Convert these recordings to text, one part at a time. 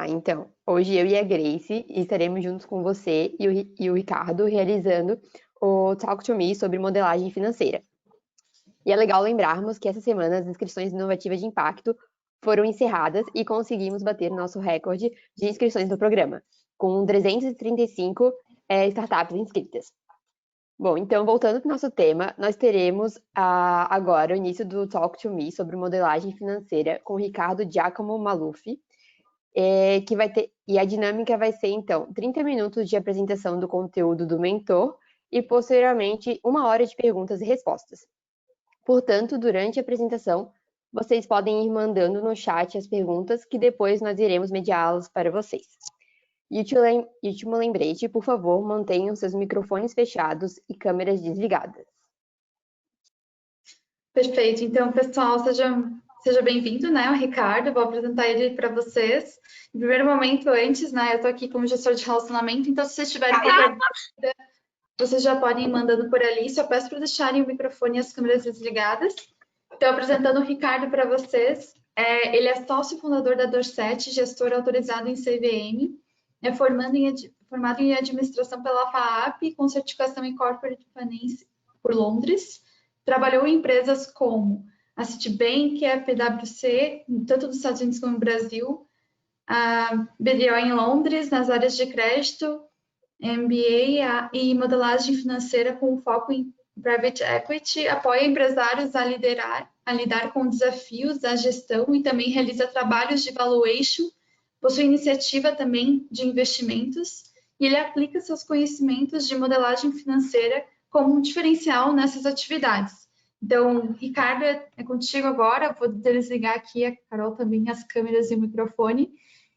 Então, hoje eu e a Grace estaremos juntos com você e o Ricardo realizando o Talk to Me sobre modelagem financeira. E é legal lembrarmos que essa semana as inscrições inovativas de impacto foram encerradas e conseguimos bater nosso recorde de inscrições no programa, com 335 startups inscritas. Bom, então, voltando para o nosso tema, nós teremos agora o início do Talk to Me sobre modelagem financeira com o Ricardo Giacomo Maluf, que vai ter, e a dinâmica vai ser, então, 30 minutos de apresentação do conteúdo do mentor e, posteriormente, 1 hora de perguntas e respostas. Portanto, durante a apresentação, vocês podem ir mandando no chat as perguntas que depois nós iremos mediá-las para vocês. E último lembrete, por favor, mantenham seus microfones fechados e câmeras desligadas. Perfeito. Então, pessoal, seja bem-vindo, né, o Ricardo. Vou apresentar ele para vocês. Em primeiro momento, antes, né, eu estou aqui como gestor de relacionamento, então se vocês tiverem qualquer dúvida, vocês já podem ir mandando por ali. Só peço para deixarem o microfone e as câmeras desligadas. Então, apresentando o Ricardo para vocês. Ele é sócio fundador da Dorset, gestor autorizado em CVM, é formado em administração pela FAAP, com certificação em Corporate Finance por Londres. Trabalhou em empresas como a Citibank, a PwC, tanto nos Estados Unidos como no Brasil, a BDO em Londres, nas áreas de crédito, MBA e modelagem financeira com foco em Private Equity, apoia empresários a lidar com desafios da gestão e também realiza trabalhos de valuation, possui iniciativa também de investimentos e ele aplica seus conhecimentos de modelagem financeira como um diferencial nessas atividades. Então, Ricardo, é contigo agora. Vou desligar aqui, a Carol também, as câmeras e o microfone.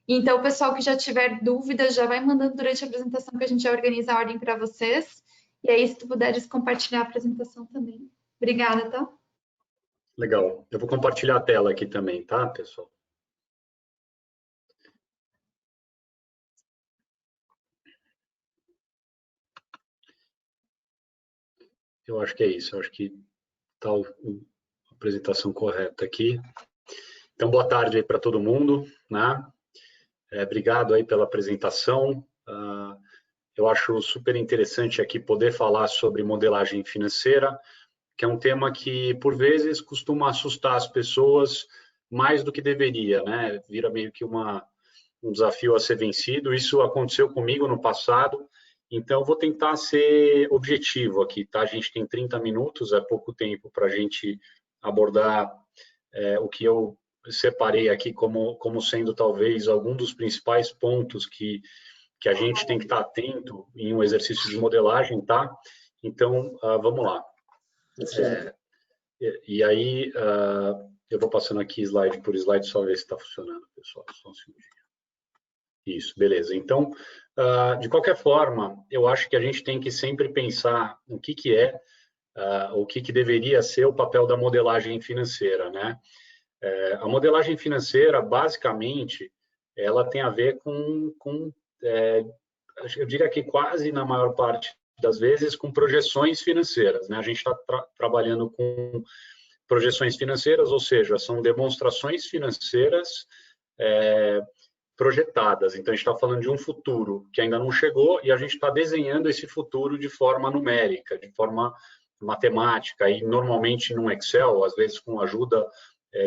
Então, o pessoal que já tiver dúvidas, já vai mandando durante a apresentação que a gente já organiza a ordem para vocês. E aí, se tu puderes compartilhar a apresentação também. Obrigada, tá? Legal. Eu vou compartilhar a tela aqui também, tá, pessoal? Eu acho que é isso. Eu acho que está a apresentação correta aqui. Então, boa tarde aí para todo mundo, né? Obrigado aí pela apresentação. Eu acho super interessante aqui poder falar sobre modelagem financeira, que é um tema que, por vezes, costuma assustar as pessoas mais do que deveria, né? Vira meio que um desafio a ser vencido. Isso aconteceu comigo no passado, então vou tentar ser objetivo aqui, tá? A gente tem 30 minutos, é pouco tempo para a gente abordar o que eu separei aqui como sendo talvez algum dos principais pontos que a gente tem que estar atento em um exercício de modelagem, tá? Então, vamos lá. E aí, eu vou passando aqui slide por slide, só ver se está funcionando, pessoal. Só um segundinho. Isso, beleza. Então, de qualquer forma, eu acho que a gente tem que sempre pensar no que o que deveria ser o papel da modelagem financeira, né? A modelagem financeira, basicamente, ela tem a ver eu diria que quase na maior parte das vezes, com projeções financeiras, né? A gente está trabalhando com projeções financeiras, ou seja, são demonstrações financeiras projetadas. Então, a gente está falando de um futuro que ainda não chegou e a gente está desenhando esse futuro de forma numérica, de forma matemática, e normalmente no Excel, às vezes com a ajuda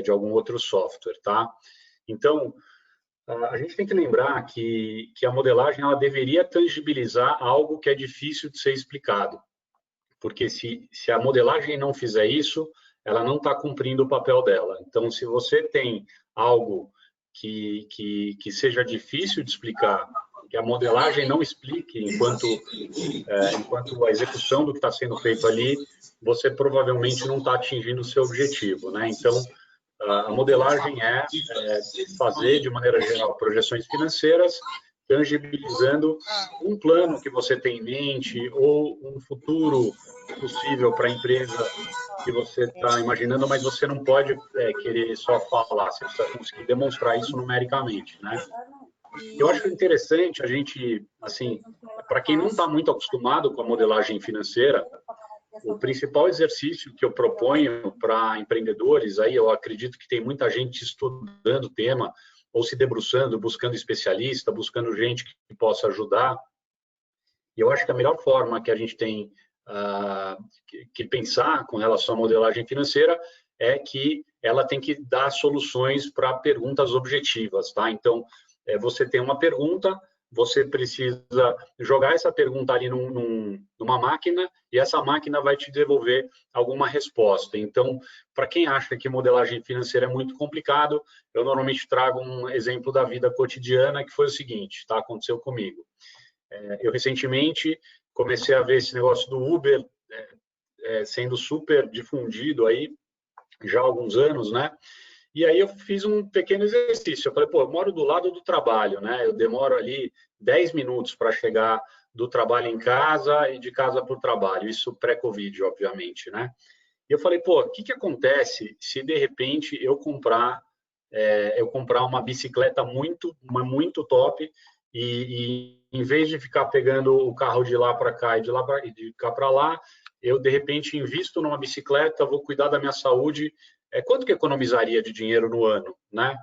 de algum outro software, tá? Então, a gente tem que lembrar que a modelagem ela deveria tangibilizar algo que é difícil de ser explicado, porque se a modelagem não fizer isso, ela não está cumprindo o papel dela. Então, se você tem algo que seja difícil de explicar, que a modelagem não explique enquanto a execução do que está sendo feito ali, você provavelmente não está atingindo o seu objetivo, né? Então, a modelagem é fazer, de maneira geral, projeções financeiras, tangibilizando um plano que você tem em mente ou um futuro possível para a empresa que você está imaginando, mas você não pode querer só falar, você precisa conseguir demonstrar isso numericamente, né? Eu acho interessante a gente, assim, para quem não está muito acostumado com a modelagem financeira, o principal exercício que eu proponho para empreendedores, aí eu acredito que tem muita gente estudando o tema, ou se debruçando, buscando especialista, buscando gente que possa ajudar. E eu acho que a melhor forma que a gente tem que pensar com relação à modelagem financeira é que ela tem que dar soluções para perguntas objetivas, tá? Então, você tem uma pergunta, você precisa jogar essa pergunta ali numa máquina e essa máquina vai te devolver alguma resposta. Então, para quem acha que modelagem financeira é muito complicado, eu normalmente trago um exemplo da vida cotidiana que foi o seguinte, tá? Aconteceu comigo. Eu recentemente comecei a ver esse negócio do Uber sendo super difundido aí já há alguns anos, né? E aí eu fiz um pequeno exercício. Eu falei, pô, eu moro do lado do trabalho, né? Eu demoro ali 10 minutos para chegar do trabalho em casa e de casa para o trabalho. Isso pré-Covid, obviamente, né? E eu falei, pô, o que acontece se de repente eu comprar uma bicicleta muito top e em vez de ficar pegando o carro de lá para cá e de cá para lá, eu de repente invisto numa bicicleta, vou cuidar da minha saúde. Quanto que economizaria de dinheiro no ano, né?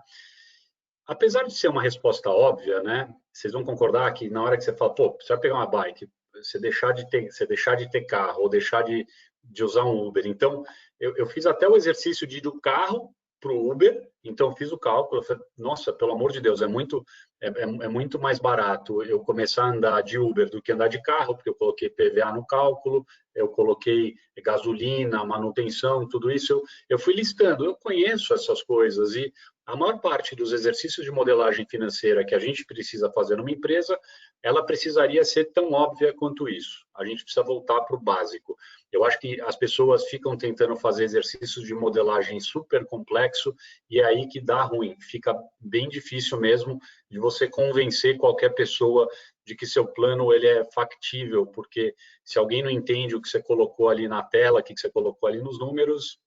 Apesar de ser uma resposta óbvia, né? Vocês vão concordar que na hora que você fala, pô, você vai pegar uma bike, você deixar de ter carro ou deixar de usar um Uber. Então, eu fiz até o exercício de ir do carro para o Uber, então fiz o cálculo, falei, nossa, pelo amor de Deus, é muito mais barato eu começar a andar de Uber do que andar de carro, porque eu coloquei PVA no cálculo, eu coloquei gasolina, manutenção, tudo isso, eu fui listando, eu conheço essas coisas e a maior parte dos exercícios de modelagem financeira que a gente precisa fazer numa empresa, ela precisaria ser tão óbvia quanto isso. A gente precisa voltar para o básico. Eu acho que as pessoas ficam tentando fazer exercícios de modelagem super complexo e é aí que dá ruim. Fica bem difícil mesmo de você convencer qualquer pessoa de que seu plano ele é factível, porque se alguém não entende o que você colocou ali na tela, o que você colocou ali nos números,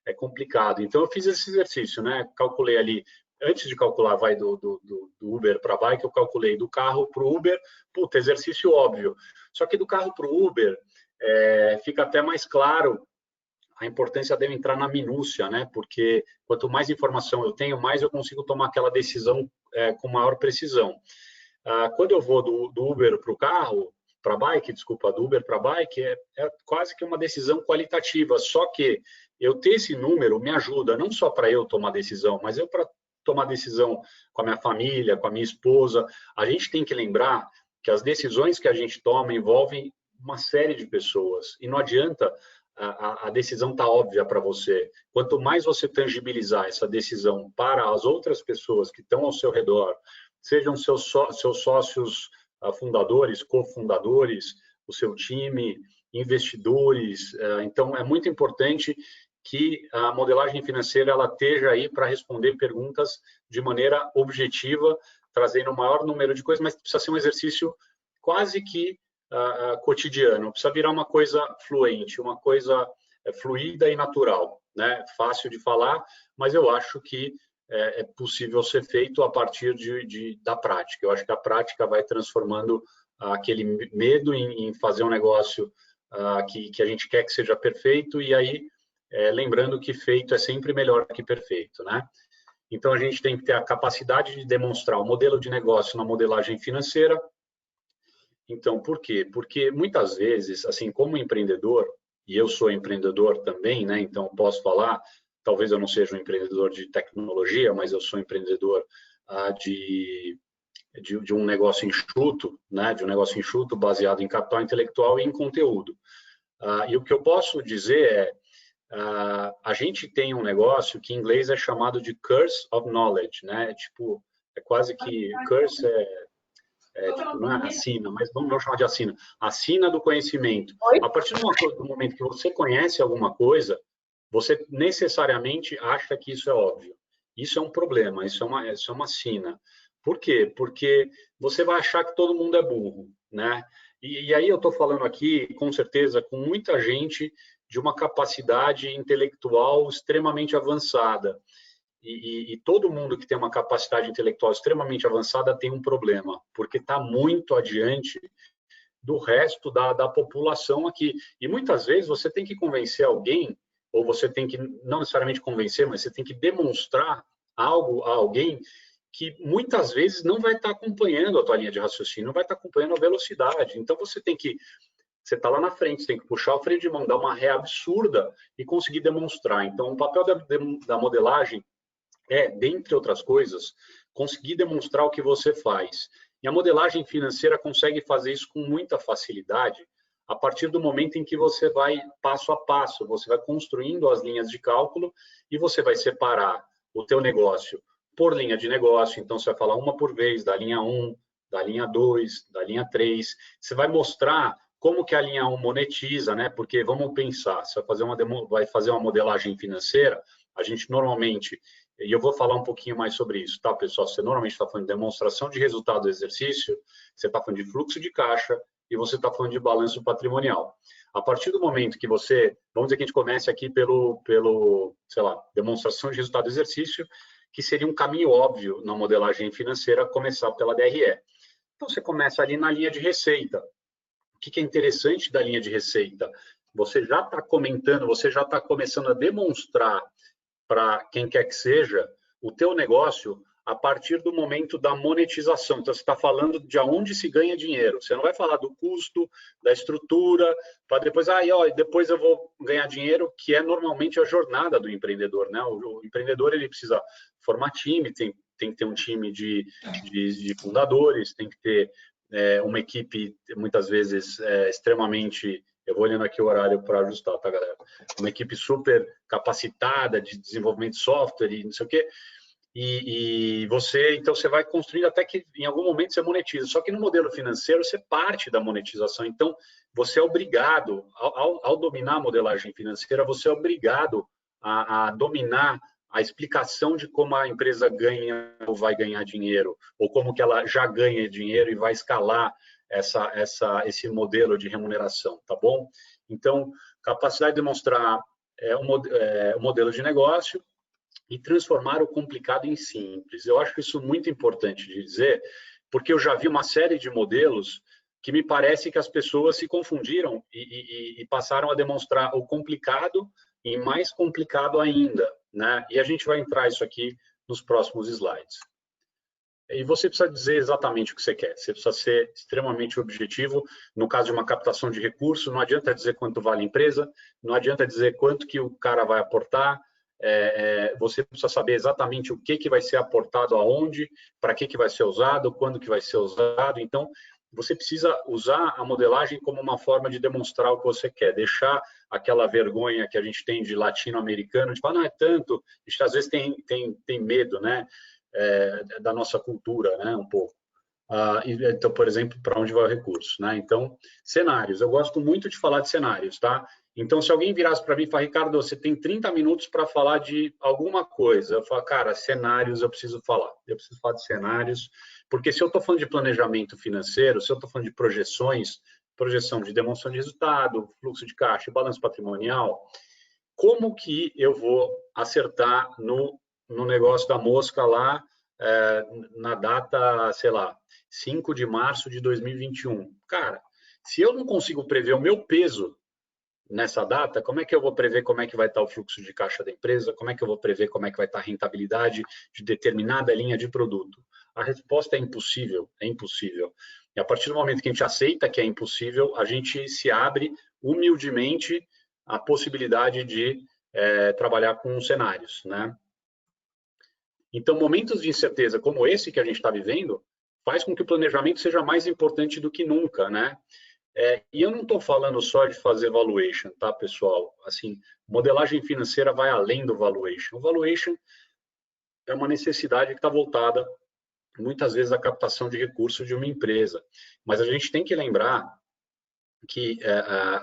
é complicado. Então, eu fiz esse exercício, né? Calculei ali, antes de calcular, do Uber para a bike, eu calculei do carro para o Uber, puta, exercício óbvio. Só que do carro para o Uber, fica até mais claro a importância de eu entrar na minúcia, né? Porque quanto mais informação eu tenho, mais eu consigo tomar aquela decisão com maior precisão. Quando eu vou do Uber para o carro, para a bike, desculpa, do Uber para a bike, é quase que uma decisão qualitativa, só que eu ter esse número me ajuda, não só para eu tomar decisão, mas eu para tomar decisão com a minha família, com a minha esposa. A gente tem que lembrar que as decisões que a gente toma envolvem uma série de pessoas, e não adianta a decisão estar óbvia para você. Quanto mais você tangibilizar essa decisão para as outras pessoas que estão ao seu redor, sejam seus sócios fundadores, cofundadores, o seu time, investidores. Então, é muito importante que a modelagem financeira ela esteja aí para responder perguntas de maneira objetiva, trazendo o maior número de coisas, mas precisa ser um exercício quase que cotidiano, precisa virar uma coisa fluente, uma coisa fluida e natural, né? Fácil de falar, mas eu acho que é possível ser feito a partir da prática. Eu acho que a prática vai transformando aquele medo em fazer um negócio que a gente quer que seja perfeito, e aí, lembrando que feito é sempre melhor que perfeito, né? Então, a gente tem que ter a capacidade de demonstrar o modelo de negócio na modelagem financeira. Então, por quê? Porque muitas vezes, assim, como empreendedor, e eu sou empreendedor também, né? Então, posso falar, talvez eu não seja um empreendedor de tecnologia, mas eu sou empreendedor de um negócio enxuto, né? De um negócio enxuto baseado em capital intelectual e em conteúdo. E o que eu posso dizer a gente tem um negócio que em inglês é chamado de curse of knowledge, né? Tipo, é quase que curse tipo, não é assina, mas vamos chamar de assina. Assina do conhecimento. A partir do momento que você conhece alguma coisa, você necessariamente acha que isso é óbvio. Isso é um problema, isso é uma sina. Por quê? Porque você vai achar que todo mundo é burro, né? E aí eu estou falando aqui, com certeza, com muita gente de uma capacidade intelectual extremamente avançada. E todo mundo que tem uma capacidade intelectual extremamente avançada tem um problema, porque está muito adiante do resto da população aqui. E muitas vezes você tem que convencer alguém, ou você tem que, não necessariamente convencer, mas você tem que demonstrar algo a alguém que muitas vezes não vai estar acompanhando a tua linha de raciocínio, não vai estar acompanhando a velocidade. Então, você está lá na frente, você tem que puxar o freio de mão, dar uma ré absurda e conseguir demonstrar. Então, o papel da modelagem é, dentre outras coisas, conseguir demonstrar o que você faz. E a modelagem financeira consegue fazer isso com muita facilidade a partir do momento em que você vai passo a passo, você vai construindo as linhas de cálculo e você vai separar o teu negócio por linha de negócio. Então, você vai falar uma por vez, da linha 1, da linha 2, da linha 3. Você vai mostrar como que a linha 1 monetiza, né? Porque vamos pensar, você vai fazer uma modelagem financeira, a gente normalmente, e eu vou falar um pouquinho mais sobre isso, tá, pessoal? Você normalmente está falando de demonstração de resultado do exercício, você está falando de fluxo de caixa e você está falando de balanço patrimonial. A partir do momento que você, vamos dizer que a gente comece aqui sei lá, demonstração de resultado do exercício, que seria um caminho óbvio na modelagem financeira começar pela DRE. Então, você começa ali na linha de receita. O que é interessante da linha de receita? Você já está comentando, você já está começando a demonstrar para quem quer que seja o teu negócio a partir do momento da monetização. Então, você está falando de onde se ganha dinheiro. Você não vai falar do custo, da estrutura, para depois, depois eu vou ganhar dinheiro, que é normalmente a jornada do empreendedor, né? O empreendedor, ele precisa formar time, tem que ter um time de fundadores, tem que ter uma equipe, muitas vezes, extremamente... Eu vou olhando aqui o horário para ajustar, tá, galera? Uma equipe super capacitada de desenvolvimento de software e não sei o quê. Então, você vai construindo até que, em algum momento, você monetiza. Só que no modelo financeiro, você parte da monetização. Então, você é obrigado, ao dominar a modelagem financeira, você é obrigado a dominar a explicação de como a empresa ganha ou vai ganhar dinheiro, ou como que ela já ganha dinheiro e vai escalar esse modelo de remuneração, tá bom? Então, capacidade de demonstrar o modelo de negócio e transformar o complicado em simples. Eu acho isso muito importante de dizer, porque eu já vi uma série de modelos que me parece que as pessoas se confundiram e passaram a demonstrar o complicado e mais complicado ainda, né? E a gente vai entrar isso aqui nos próximos slides. E você precisa dizer exatamente o que você quer. Você precisa ser extremamente objetivo. No caso de uma captação de recurso, não adianta dizer quanto vale a empresa, não adianta dizer quanto que o cara vai aportar. Você precisa saber exatamente o que vai ser aportado aonde, para que vai ser usado, quando que vai ser usado. Então, você precisa usar a modelagem como uma forma de demonstrar o que você quer, deixar aquela vergonha que a gente tem de latino-americano, de falar, não é tanto, a gente às vezes tem medo, né? Da nossa cultura, né, um pouco. Então, por exemplo, para onde vai o recurso, né? Então, cenários. Eu gosto muito de falar de cenários, tá? Então, se alguém virasse para mim e falar, Ricardo, você tem 30 minutos para falar de alguma coisa. Eu falo, cara, cenários eu preciso falar. Eu preciso falar de cenários, porque se eu estou falando de planejamento financeiro, se eu estou falando de projeções, projeção de demonstração de resultado, fluxo de caixa, balanço patrimonial, como que eu vou acertar no negócio da mosca lá, na data, sei lá, 5 de março de 2021. Cara, se eu não consigo prever o meu peso nessa data, como é que eu vou prever como é que vai estar o fluxo de caixa da empresa? Como é que eu vou prever como é que vai estar a rentabilidade de determinada linha de produto? A resposta é impossível, é impossível. E a partir do momento que a gente aceita que é impossível, a gente se abre humildemente à possibilidade de trabalhar com cenários, né? Então, momentos de incerteza como esse que a gente está vivendo, faz com que o planejamento seja mais importante do que nunca, né? E eu não estou falando só de fazer valuation, tá, pessoal? Assim, modelagem financeira vai além do valuation. O valuation é uma necessidade que está voltada, muitas vezes, à captação de recursos de uma empresa. Mas a gente tem que lembrar que a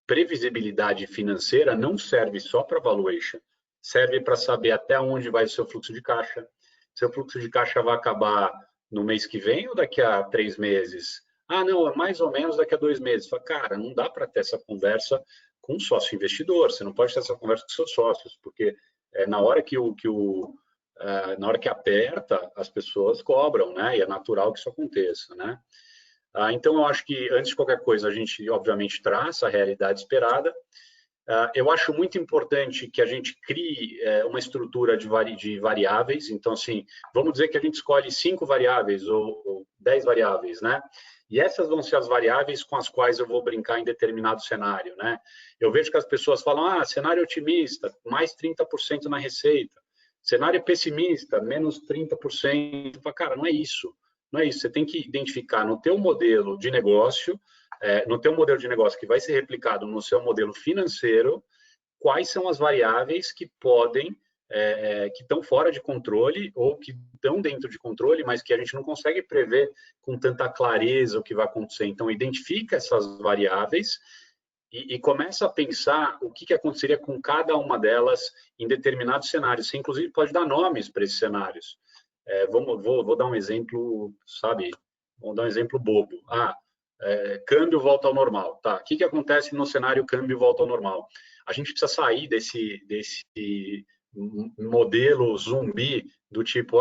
previsibilidade financeira não serve só para valuation. Serve para saber até onde vai o seu fluxo de caixa. Seu fluxo de caixa vai acabar no mês que vem ou daqui a 3 meses? Ah, não, é mais ou menos daqui a 2 meses. Fala, cara, não dá para ter essa conversa com um sócio investidor. Você não pode ter essa conversa com seus sócios, porque na hora que na hora que aperta, as pessoas cobram, né? E é natural que isso aconteça, né? Então, eu acho que, antes de qualquer coisa, a gente, obviamente, traça a realidade esperada. Eu acho muito importante que a gente crie uma estrutura de variáveis. Então, assim, vamos dizer que a gente escolhe 5 variáveis ou 10 variáveis, né? E essas vão ser as variáveis com as quais eu vou brincar em determinado cenário, né? Eu vejo que as pessoas falam, cenário otimista, mais 30% na receita. Cenário pessimista, menos 30%. Cara, não é isso. Não é isso. Você tem que identificar no teu modelo de negócio, que vai ser replicado no seu modelo financeiro, quais são as variáveis que podem, que estão fora de controle ou que estão dentro de controle, mas que a gente não consegue prever com tanta clareza o que vai acontecer. Então, identifica essas variáveis e começa a pensar o que aconteceria com cada uma delas em determinados cenários. Você, inclusive, pode dar nomes para esses cenários. Vou dar um exemplo, sabe? Vamos dar um exemplo bobo. Câmbio volta ao normal. Tá. O que acontece no cenário câmbio volta ao normal? A gente precisa sair desse modelo zumbi do tipo,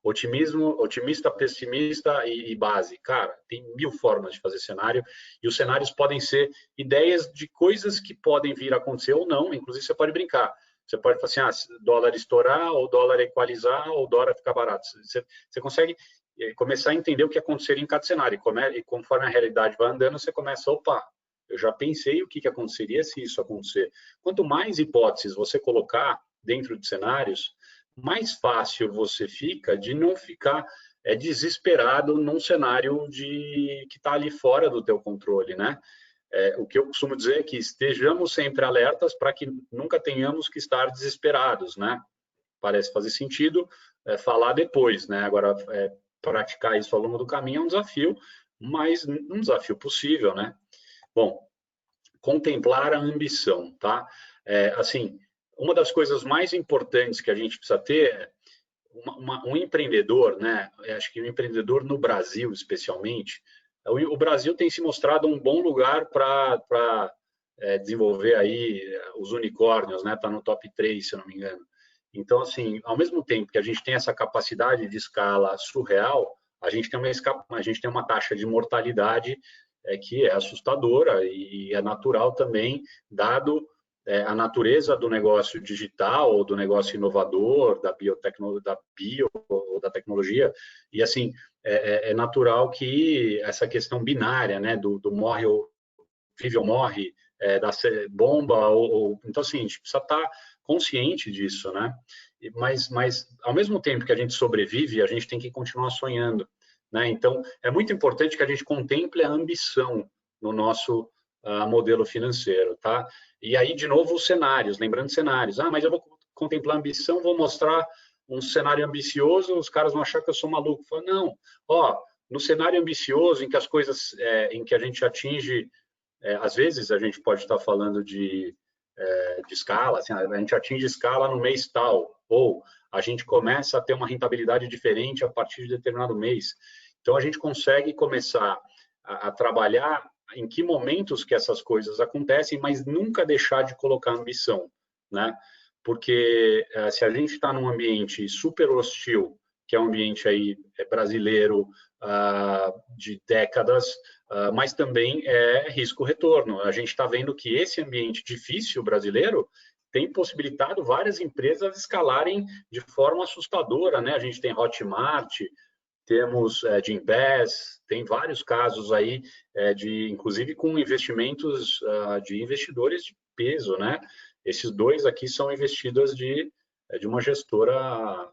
otimista, pessimista e base. Cara, tem 1000 formas de fazer cenário, e os cenários podem ser ideias de coisas que podem vir a acontecer ou não. Inclusive, você pode brincar. Você pode falar assim, dólar estourar, ou dólar equalizar, ou dólar ficar barato. Você consegue começar a entender o que aconteceria em cada cenário. E conforme a realidade vai andando, você começa, eu já pensei o que aconteceria se isso acontecer. Quanto mais hipóteses você colocar dentro de cenários, mais fácil você fica de não ficar desesperado num cenário que está ali fora do teu controle, né? O que eu costumo dizer é que estejamos sempre alertas para que nunca tenhamos que estar desesperados, né? Parece fazer sentido falar depois, né? Agora, praticar isso ao longo do caminho é um desafio, mas um desafio possível, né? Bom, contemplar a ambição, tá? Assim, uma das coisas mais importantes que a gente precisa ter é um empreendedor, né? Acho que um empreendedor no Brasil, especialmente, o Brasil tem se mostrado um bom lugar para desenvolver aí os unicórnios, né? Está no top 3, se eu não me engano. Então, assim, ao mesmo tempo que a gente tem essa capacidade de escala surreal, a gente tem uma taxa de mortalidade que é assustadora e é natural também, dado a natureza do negócio digital ou do negócio inovador, da ou da tecnologia. E, assim, é natural que essa questão binária, né, do morre ou vive ou morre, da bomba, então, assim, a gente precisa estar consciente disso, né? Mas, ao mesmo tempo que a gente sobrevive, a gente tem que continuar sonhando, né? Então, é muito importante que a gente contemple a ambição no nosso modelo financeiro, tá? E aí, de novo, os cenários, lembrando cenários. Mas eu vou contemplar a ambição, vou mostrar um cenário ambicioso, os caras vão achar que eu sou maluco. Falo, não, no cenário ambicioso, em que as coisas, em que a gente atinge, às vezes a gente pode estar falando de escala, assim, a gente atinge escala no mês tal, ou a gente começa a ter uma rentabilidade diferente a partir de determinado mês. Então, a gente consegue começar a trabalhar em que momentos que essas coisas acontecem, mas nunca deixar de colocar ambição, né? Porque se a gente está num ambiente super hostil, que é um ambiente aí brasileiro de décadas, mas também é risco-retorno. A gente está vendo que esse ambiente difícil brasileiro tem possibilitado várias empresas escalarem de forma assustadora, né? A gente tem Hotmart, temos Gympass, tem vários casos aí, inclusive com investimentos de investidores de peso, né? Esses dois aqui são investidas de uma gestora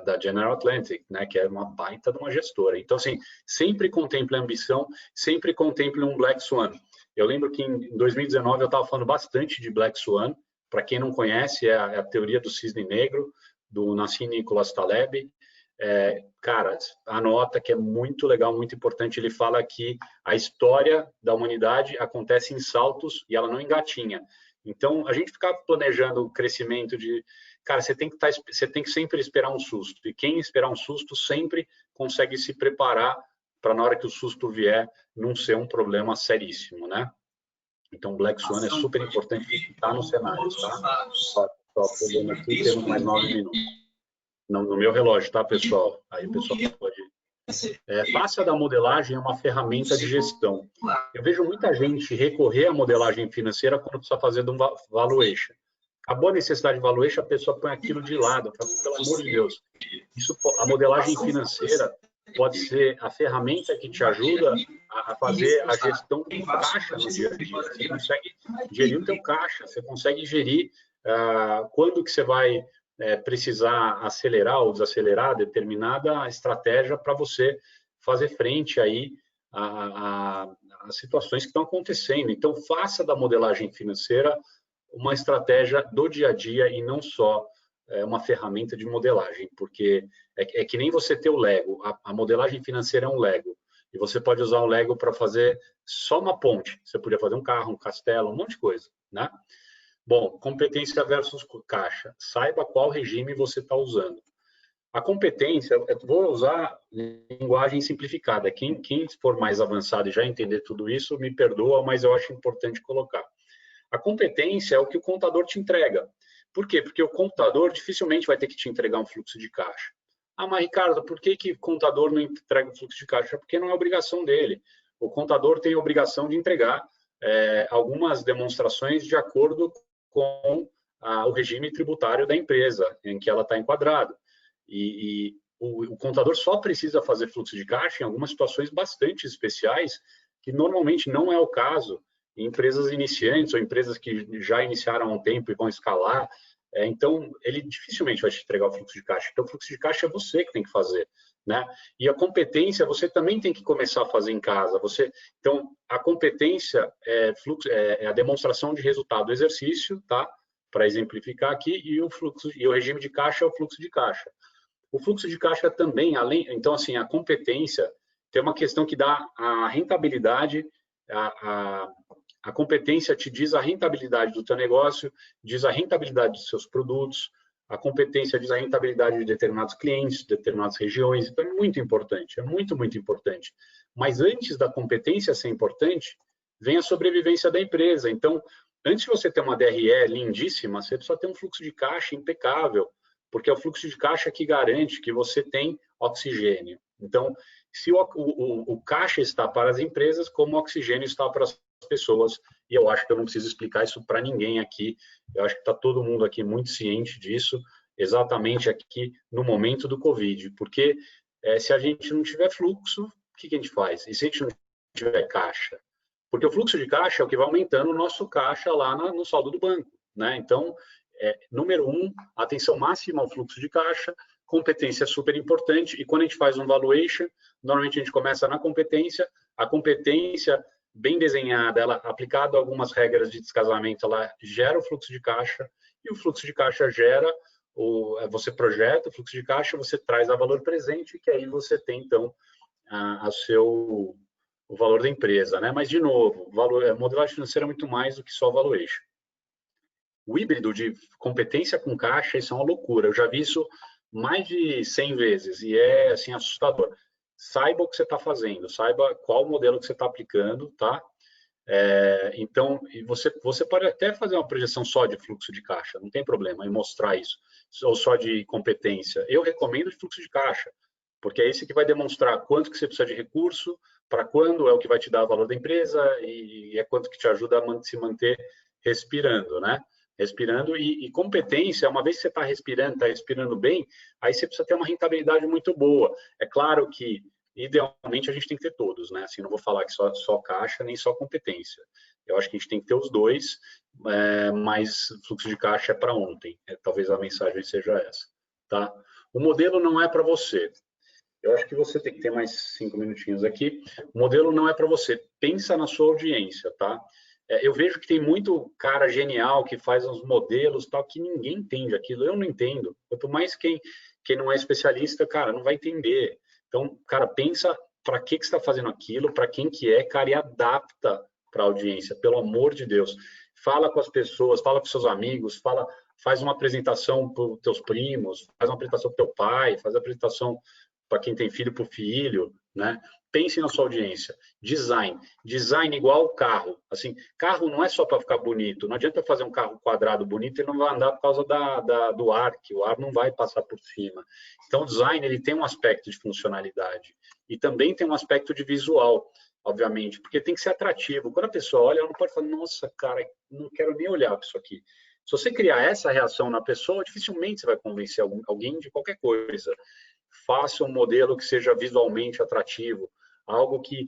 da General Atlantic, né, que é uma baita de uma gestora. Então, assim, sempre contemple a ambição, sempre contemple um Black Swan. Eu lembro que em 2019 eu estava falando bastante de Black Swan. Para quem não conhece, é a teoria do cisne negro, do Nassim Nicholas Taleb. Cara, anota que é muito legal, muito importante. Ele fala que a história da humanidade acontece em saltos e ela não engatinha. Então, a gente ficar planejando o crescimento de... Cara, você tem que sempre esperar um susto. E quem esperar um susto sempre consegue se preparar para, na hora que o susto vier, não ser um problema seríssimo, né? Então, Black Swan é super importante estar no cenário, tá? Só aqui, temos mais 9 minutos. No meu relógio, tá, pessoal? Aí o pessoal pode Faça da modelagem uma ferramenta de gestão. Eu vejo muita gente recorrer à modelagem financeira quando precisa fazer de um valuation. Acabou a necessidade de valuation, a pessoa põe aquilo de lado, pelo amor de Deus. A modelagem financeira pode ser a ferramenta que te ajuda a fazer a gestão do caixa no dia a dia. Você consegue gerir o teu caixa, você consegue gerir quando que você vai precisar acelerar ou desacelerar determinada estratégia para você fazer frente aí a situações que estão acontecendo. Então, faça da modelagem financeira uma estratégia do dia a dia e não só uma ferramenta de modelagem, porque é que nem você ter o Lego. A modelagem financeira é um Lego, e você pode usar o Lego para fazer só uma ponte. Você podia fazer um carro, um castelo, um monte de coisa, né? Bom, competência versus caixa. Saiba qual regime você está usando. A competência, eu vou usar linguagem simplificada. Quem for mais avançado e já entender tudo isso, me perdoa, mas eu acho importante colocar. A competência é o que o contador te entrega. Por quê? Porque o contador dificilmente vai ter que te entregar um fluxo de caixa. Ah, mas Ricardo, por que o contador não entrega o fluxo de caixa? Porque não é obrigação dele. O contador tem a obrigação de entregar algumas demonstrações de acordo com o regime tributário da empresa em que ela está enquadrada. E o contador só precisa fazer fluxo de caixa em algumas situações bastante especiais, que normalmente não é o caso em empresas iniciantes ou empresas que já iniciaram há um tempo e vão escalar. Então, ele dificilmente vai te entregar o fluxo de caixa. Então, o fluxo de caixa é você que tem que fazer, né? E a competência você também tem que começar a fazer em casa. Então, a competência é a demonstração de resultado do exercício, tá? Para exemplificar aqui, e o regime de caixa é o fluxo de caixa. O fluxo de caixa também, então, assim, a competência tem uma questão que dá a rentabilidade, a competência te diz a rentabilidade do teu negócio, diz a rentabilidade dos seus produtos, a competência diz a rentabilidade de determinados clientes, de determinadas regiões. Então, é muito importante, é muito, muito importante. Mas antes da competência ser importante, vem a sobrevivência da empresa. Então, antes de você ter uma DRE lindíssima, você precisa ter um fluxo de caixa impecável, porque é o fluxo de caixa que garante que você tem oxigênio. Então, se o caixa está para as empresas, como o oxigênio está para as pessoas, e eu acho que eu não preciso explicar isso para ninguém aqui, eu acho que está todo mundo aqui muito ciente disso, exatamente aqui no momento do Covid, porque se a gente não tiver fluxo, o que a gente faz? E se a gente não tiver caixa? Porque o fluxo de caixa é o que vai aumentando o nosso caixa lá no saldo do banco, né? Então, número 1, atenção máxima ao fluxo de caixa, competência é super importante, e quando a gente faz um valuation, normalmente a gente começa na competência, a competência bem desenhada, ela aplicada a algumas regras de descasamento, ela gera o fluxo de caixa, e o fluxo de caixa gera, você projeta o fluxo de caixa, você traz a valor presente, que aí você tem, então, o valor da empresa, né? Mas, de novo, modelagem financeira é muito mais do que só valuation. O híbrido de competência com caixa, isso é uma loucura. Eu já vi isso mais de 100 vezes e é assim assustador. Saiba o que você está fazendo, saiba qual modelo que você está aplicando, tá? Então, você pode até fazer uma projeção só de fluxo de caixa, não tem problema em mostrar isso, ou só de competência. Eu recomendo de fluxo de caixa, porque é esse que vai demonstrar quanto que você precisa de recurso, para quando é o que vai te dar o valor da empresa e é quanto que te ajuda a se manter respirando, né? Respirando e competência, uma vez que você está respirando bem, aí você precisa ter uma rentabilidade muito boa. É claro que, idealmente, a gente tem que ter todos, né? Assim, não vou falar que só caixa, nem só competência. Eu acho que a gente tem que ter os dois, mas fluxo de caixa é para ontem. Talvez a mensagem seja essa, tá? O modelo não é para você. Eu acho que você tem que ter mais 5 minutinhos aqui. O modelo não é para você. Pensa na sua audiência, tá? Eu vejo que tem muito cara genial que faz uns modelos tal que ninguém entende aquilo. Eu não entendo. Quanto mais quem não é especialista, cara, não vai entender. Então, cara, pensa para que você está fazendo aquilo, para quem que é, cara, e adapta para a audiência, pelo amor de Deus. Fala com as pessoas, fala com seus amigos, faz uma apresentação para os teus primos, faz uma apresentação para o teu pai, faz uma apresentação para quem tem filho, para o filho, né? Pense na sua audiência. Design. Design igual carro. Assim, carro não é só para ficar bonito. Não adianta fazer um carro quadrado bonito e não vai andar por causa do ar, que o ar não vai passar por cima. Então, o design ele tem um aspecto de funcionalidade e também tem um aspecto de visual, obviamente, porque tem que ser atrativo. Quando a pessoa olha, ela não pode falar, nossa, cara, não quero nem olhar para isso aqui. Se você criar essa reação na pessoa, dificilmente você vai convencer alguém de qualquer coisa. Faça um modelo que seja visualmente atrativo, algo que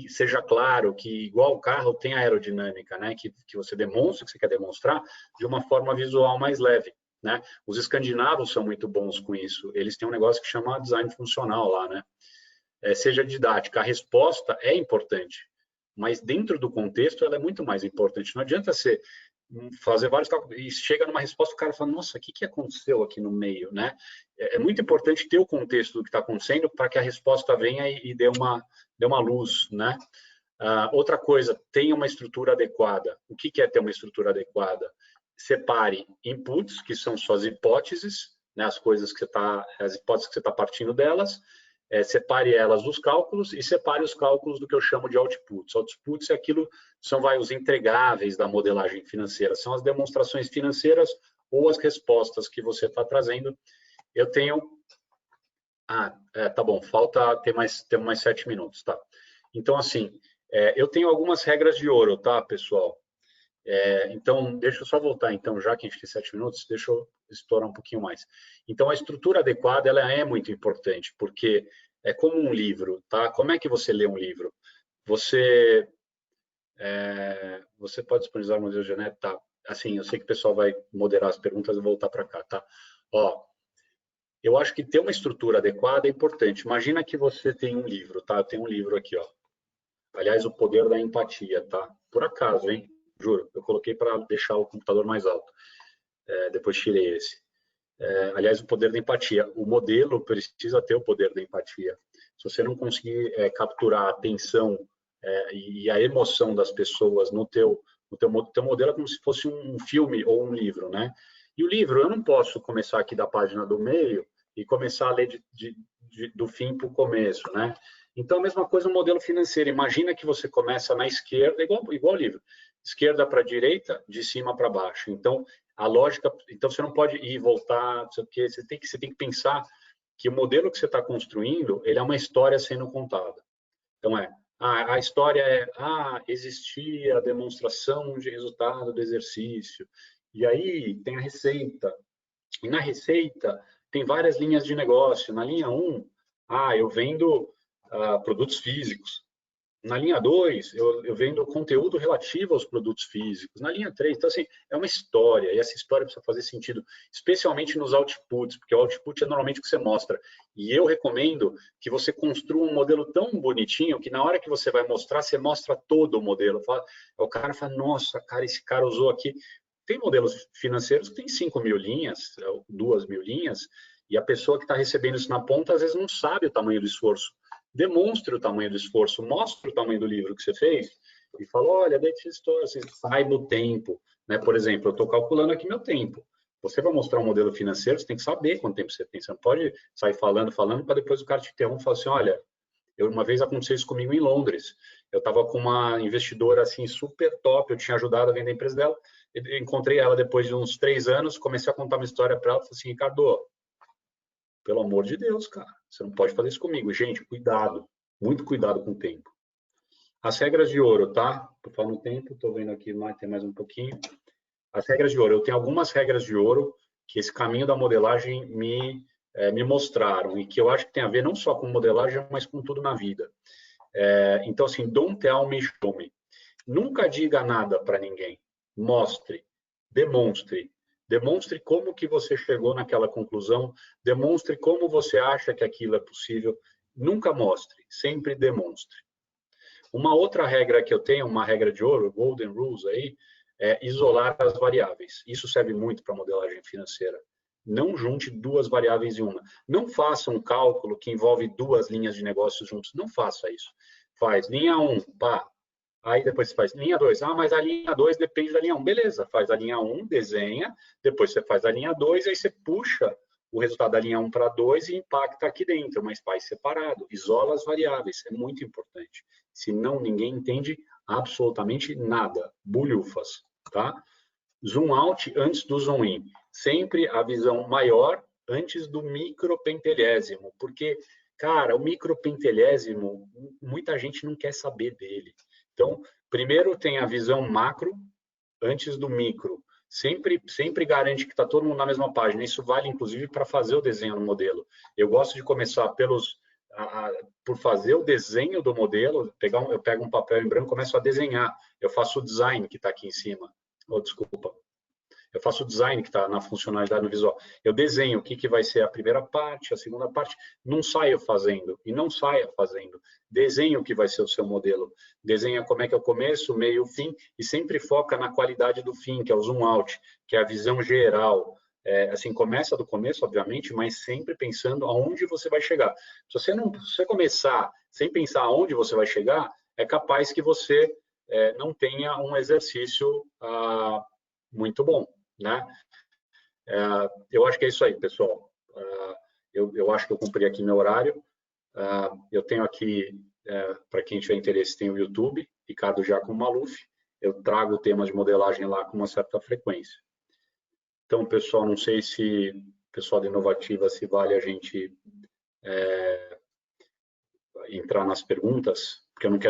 seja claro, que igual o carro tem aerodinâmica, né? Que você demonstra, que você quer demonstrar, de uma forma visual mais leve, né? Os escandinavos são muito bons com isso. Eles têm um negócio que chama design funcional lá, né? Seja didática, a resposta é importante, mas dentro do contexto ela é muito mais importante. Não adianta você fazer vários cálculos e chega numa resposta, o cara fala, nossa, o que aconteceu aqui no meio, né? É muito importante ter o contexto do que está acontecendo para que a resposta venha e dê uma luz, né? Outra coisa, tenha uma estrutura adequada. O que é ter uma estrutura adequada? Separe inputs, que são suas hipóteses, né? As hipóteses que você está partindo delas, separe elas dos cálculos e separe os cálculos do que eu chamo de outputs. Outputs é são os entregáveis da modelagem financeira, são as demonstrações financeiras ou as respostas que você está trazendo. Eu tenho... tá bom, temos mais 7 minutos, tá? Então, assim, eu tenho algumas regras de ouro, tá, pessoal? Então, deixa eu só voltar, então, já que a gente tem 7 minutos, deixa eu explorar um pouquinho mais. Então, a estrutura adequada, ela é muito importante, porque é como um livro, tá? Como é que você lê um livro? Você pode disponibilizar o modelo genético, tá? Assim, eu sei que o pessoal vai moderar as perguntas e voltar para cá, tá? Ó, eu acho que ter uma estrutura adequada é importante. Imagina que você tem um livro, tá? Eu tenho um livro aqui, ó. Aliás, O Poder da Empatia, tá? Por acaso, hein? Juro, eu coloquei para deixar o computador mais alto. Depois tirei esse. Aliás, o poder da empatia. O modelo precisa ter o poder da empatia. Se você não conseguir capturar a atenção e a emoção das pessoas no teu modelo, é como se fosse um filme ou um livro, né? E o livro, eu não posso começar aqui da página do meio e começar a ler do fim para o começo, né? Então, a mesma coisa no modelo financeiro. Imagina que você começa na esquerda, igual o livro. Esquerda para direita, de cima para baixo. Então, a lógica... Então, você não pode ir e voltar, porque você tem que pensar que o modelo que você está construindo, ele é uma história sendo contada. Então, a história existia a demonstração de resultado do exercício. E aí, tem a receita. E na receita, tem várias linhas de negócio. Na linha 1, eu vendo produtos físicos. Na linha 2, eu vendo conteúdo relativo aos produtos físicos. Na linha 3, então, assim, é uma história, e essa história precisa fazer sentido, especialmente nos outputs, porque o output é normalmente o que você mostra. E eu recomendo que você construa um modelo tão bonitinho que na hora que você vai mostrar, você mostra todo o modelo. O cara fala, nossa, cara, esse cara usou aqui. Tem modelos financeiros que tem 5.000 linhas, 2.000 linhas, e a pessoa que está recebendo isso na ponta, às vezes não sabe o tamanho do esforço. Demonstre o tamanho do esforço, mostre o tamanho do livro que você fez e fala, olha, daí você saiba o tempo, né? Por exemplo, eu estou calculando aqui meu tempo. Você vai mostrar um modelo financeiro, você tem que saber quanto tempo você tem. Você não pode sair falando, para depois o cara te interromper e falar assim, olha, uma vez aconteceu isso comigo em Londres. Eu estava com uma investidora assim super top, eu tinha ajudado a vender a empresa dela, encontrei ela depois de uns 3 anos, comecei a contar uma história para ela, falei assim, Ricardo, pelo amor de Deus, cara, você não pode fazer isso comigo. Gente, cuidado, muito cuidado com o tempo. As regras de ouro, tá? Por falar no tempo, estou vendo aqui, tem mais um pouquinho. As regras de ouro, eu tenho algumas regras de ouro que esse caminho da modelagem me mostraram e que eu acho que tem a ver não só com modelagem, mas com tudo na vida. Então, assim, don't tell me, show me. Nunca diga nada para ninguém. Mostre, demonstre. Demonstre como que você chegou naquela conclusão, demonstre como você acha que aquilo é possível. Nunca mostre, sempre demonstre. Uma outra regra que eu tenho, uma regra de ouro, Golden Rules aí, é isolar as variáveis. Isso serve muito para modelagem financeira. Não junte 2 variáveis em uma. Não faça um cálculo que envolve 2 linhas de negócios juntos. Não faça isso. Faz linha 1, pá. Aí depois você faz linha 2. Mas a linha 2 depende da linha 1. Beleza, faz a linha 1, desenha. Depois você faz a linha 2, aí você puxa o resultado da linha 1 para 2 e impacta aqui dentro, mas faz separado, isola as variáveis, é muito importante. Senão, ninguém entende absolutamente nada, bulhufas, tá? Zoom out antes do zoom in. Sempre a visão maior antes do micropentelésimo, porque, cara, o micropentelésimo, muita gente não quer saber dele. Então, primeiro tem a visão macro antes do micro. Sempre garante que está todo mundo na mesma página. Isso vale, inclusive, para fazer o desenho no modelo. Eu gosto de começar por fazer o desenho do modelo, eu pego um papel em branco, começo a desenhar. Eu faço o design que está aqui em cima. Desculpa. Eu faço o design que está na funcionalidade no visual. Eu desenho o que vai ser a primeira parte, a segunda parte. Não saio fazendo. E não saia fazendo. Desenhe o que vai ser o seu modelo. Desenha como é que é o começo, o meio, o fim. E sempre foca na qualidade do fim, que é o zoom out, que é a visão geral. Assim, começa do começo, obviamente, mas sempre pensando aonde você vai chegar. Se você começar sem pensar aonde você vai chegar, é capaz que você não tenha um exercício muito bom, né? Eu acho que é isso aí, pessoal. Eu acho que eu cumpri aqui meu horário. Eu tenho aqui, para quem tiver interesse, tem o YouTube, Ricardo Giacomo Maluf. Eu trago temas de modelagem lá com uma certa frequência. Então, pessoal, não sei se pessoal da Inovativa, se vale a gente entrar nas perguntas, porque eu não quero